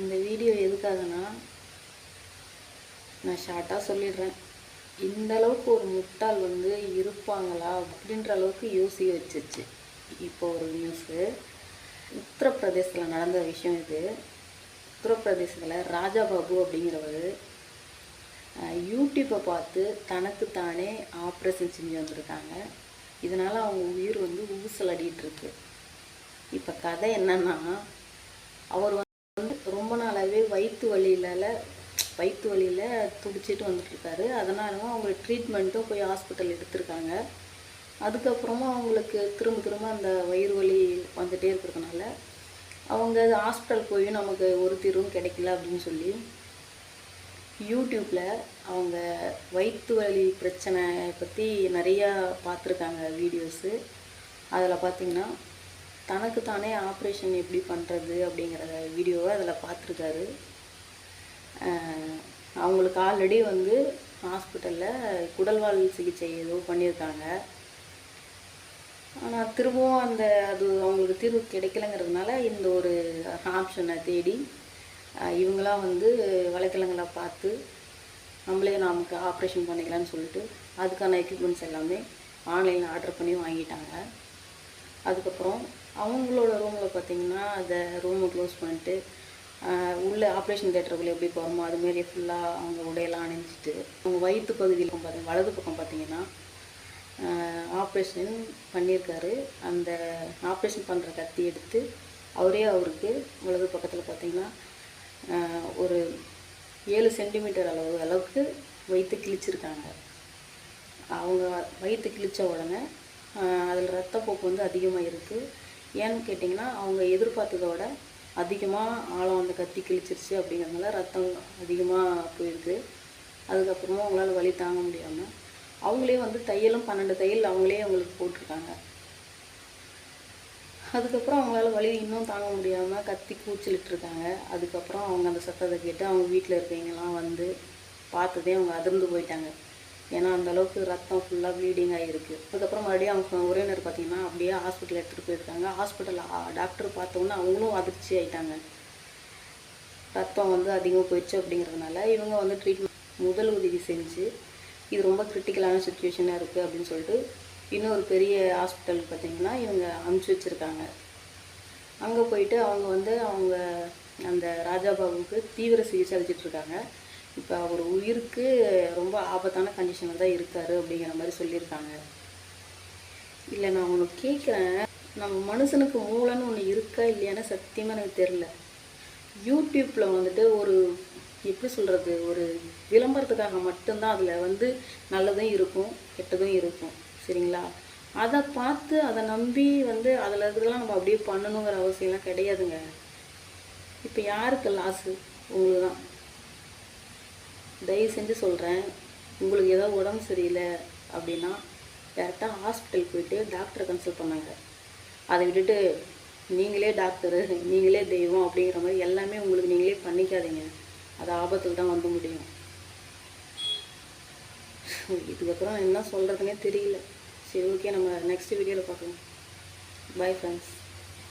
இந்த வீடியோ எதுக்காகனா, நான் ஷார்ட்டாக சொல்லிடுறேன். இந்த அளவுக்கு ஒரு முட்டாள் இருப்பாங்களா அப்படின்ற அளவுக்கு யோசிக்க வச்சிருச்சு. இப்போ ஒரு நியூஸு உத்தரப்பிரதேசத்தில் நடந்த விஷயம் இது. உத்தரப்பிரதேசத்தில் ராஜாபாபு அப்படிங்கிறவர் யூடியூப்பை பார்த்து தனக்கு தானே ஆப்ரேஷன் செஞ்சு வந்திருக்காங்க. இதனால் அவங்க உயிர் ஊசலாடிட்டுருக்கு. இப்போ கதை என்னன்னா, அவர் ரொம்ப நாளாகவே வயிற்று வலியில் துடிச்சிட்டு வந்துட்டுருக்காரு. அதனால அவங்களுக்கு ட்ரீட்மெண்ட்டும் போய் ஹாஸ்பிட்டல் எடுத்திருக்காங்க. அதுக்கப்புறமா அவங்களுக்கு திரும்ப அந்த வயிறு வலி வந்துகிட்டே இருக்கிறதுனால அவங்க ஹாஸ்பிட்டல் போய் நமக்கு ஒரு தீர்வும் கிடைக்கல அப்படின்னு சொல்லி யூடியூப்பில் அவங்க வயிற்று வலி பிரச்சனை பற்றி நிறையா பார்த்துருக்காங்க வீடியோஸு. அதில் பார்த்திங்கன்னா தனக்கு தானே ஆப்ரேஷன் எப்படி பண்ணுறது அப்படிங்கிற வீடியோவை அதில் பார்த்துருக்காரு. அவங்களுக்கு ஆல்ரெடி ஹாஸ்பிட்டலில் குடல்வால் சிகிச்சை ஏதோ பண்ணியிருக்காங்க. ஆனால் திரும்பவும் அது அவங்களுக்கு தீர்வு கிடைக்கலங்கிறதுனால இந்த ஒரு ஆப்ஷனை தேடி இவங்களாம் வலைத்தளங்களை பார்த்து நமக்கு ஆப்ரேஷன் பண்ணிக்கலான்னு சொல்லிட்டு அதுக்கான எக்யூப்மெண்ட்ஸ் எல்லாமே ஆன்லைனில் ஆர்டர் பண்ணி வாங்கிட்டாங்க. அதுக்கப்புறம் அவங்களோட ரூமில் பார்த்திங்கன்னா அந்த ரூமை க்ளோஸ் பண்ணிட்டு உள்ளே ஆப்ரேஷன் தேட்டருக்குள்ளே எப்படி போகிறோமோ அதுமாரி ஃபுல்லாக அவங்க உடையெல்லாம் அணிஞ்சிட்டு அவங்க வயிற்று பகுதியில் பார்த்திங்கன்னா வலது பக்கம் பார்த்திங்கன்னா ஆப்ரேஷன் பண்ணியிருக்காரு. அந்த ஆப்ரேஷன் பண்ணுற கத்தி எடுத்து அவருக்கு வலது பக்கத்தில் பார்த்திங்கன்னா ஒரு 7 சென்டிமீட்டர் அளவுக்கு வயிற்று கிழிச்சிருக்காங்க. அவங்க வயிற்று கிழித்த உடனே அதில் ரத்தப்போக்கு அதிகமாக இருக்குது. ஏன்னு கேட்டிங்கன்னா அவங்க எதிர்பார்த்ததோட அதிகமாக ஆழம் அந்த கத்தி கிழிச்சிருச்சு அப்படிங்கிறதுனால ரத்தம் அதிகமாக போயிருக்கு. அதுக்கப்புறமா அவங்களால வலி தாங்க முடியாமல் அவங்களே தையலும் 12 தையல் அவங்களுக்கு போட்டிருக்காங்க. அதுக்கப்புறம் அவங்களால வலி இன்னும் தாங்க முடியாமல் கத்தி கூச்சலிட்டுருக்காங்க. அதுக்கப்புறம் அவங்க அந்த சத்தத்தை கேட்டு அவங்க வீட்டில் இருக்கவங்கலாம் பார்த்ததே அவங்க அதிர்ந்து போயிட்டாங்க. ஏன்னா அந்தளவுக்கு ரத்தம் ஃபுல்லாக ப்ளீடிங் ஆகிருக்கு. அதுக்கப்புறம் மறுபடியும் அவங்க உறவினர் பார்த்திங்கன்னா அப்படியே ஹாஸ்பிட்டல் எடுத்துகிட்டு போயிருக்காங்க. ஹாஸ்பிட்டலில் டாக்டர் பார்த்தோன்னா அவங்களும் அதிர்ச்சி ஆகிட்டாங்க. ரத்தம் அதிகமாக போயிடுச்சு அப்படிங்கிறதுனால இவங்க ட்ரீட்மெண்ட் முதல் உதவி செஞ்சு இது ரொம்ப கிரிட்டிக்கலான சுச்சுவேஷனாக இருக்குது அப்படின்னு சொல்லிட்டு இன்னொரு பெரிய ஹாஸ்பிட்டல் பார்த்திங்கன்னா இவங்க அனுப்பிச்சி வச்சுருக்காங்க. அங்கே போயிட்டு அவங்க அவங்க அந்த ராஜாபாபுவுக்கு தீவிர சிகிச்சை அளிச்சிட்ருக்காங்க. இப்போ அவர் உயிருக்கு ரொம்ப ஆபத்தான கண்டிஷனில் தான் இருக்கார் அப்படிங்கிற மாதிரி சொல்லியிருக்காங்க. இல்லை நான் உனக்கு கேட்குறேன், நம்ம மனுஷனுக்கு மூளைன்னு ஒன்று இருக்கா இல்லையான்னு சத்தியமாக எனக்கு தெரில. யூடியூப்பில் ஒரு எப்படி சொல்கிறது, ஒரு விளம்பரத்துக்காக மட்டும்தான் அதில் நல்லதும் இருக்கும் கெட்டதும் இருக்கும், சரிங்களா? அதை பார்த்து அதை நம்பி அதில் இருக்கிறதெல்லாம் நம்ம அப்படியே பண்ணணுங்கிற அவசியம்லாம் கிடையாதுங்க. இப்போ யாருக்கு லாஸு? உங்களுக்கு தான். தயவு செஞ்சு சொல்கிறேன், உங்களுக்கு ஏதாவது உடம்பு சரியில்லை அப்படின்னா டேரெக்டாக ஹாஸ்பிட்டல் போயிட்டு டாக்டரை கன்சல்ட் பண்ணாங்க. அதை விட்டுட்டு நீங்களே டாக்டரு நீங்களே தெய்வம் அப்படிங்கிற மாதிரி எல்லாமே உங்களுக்கு நீங்களே பண்ணிக்காதீங்க. அது ஆபத்தில் தான் முடியும். இதுக்கப்புறம் என்ன சொல்கிறதுனே தெரியல. சரி, ஓகே, நம்ம நெக்ஸ்ட் வீடியோவில் பார்க்கலாம். Bye friends.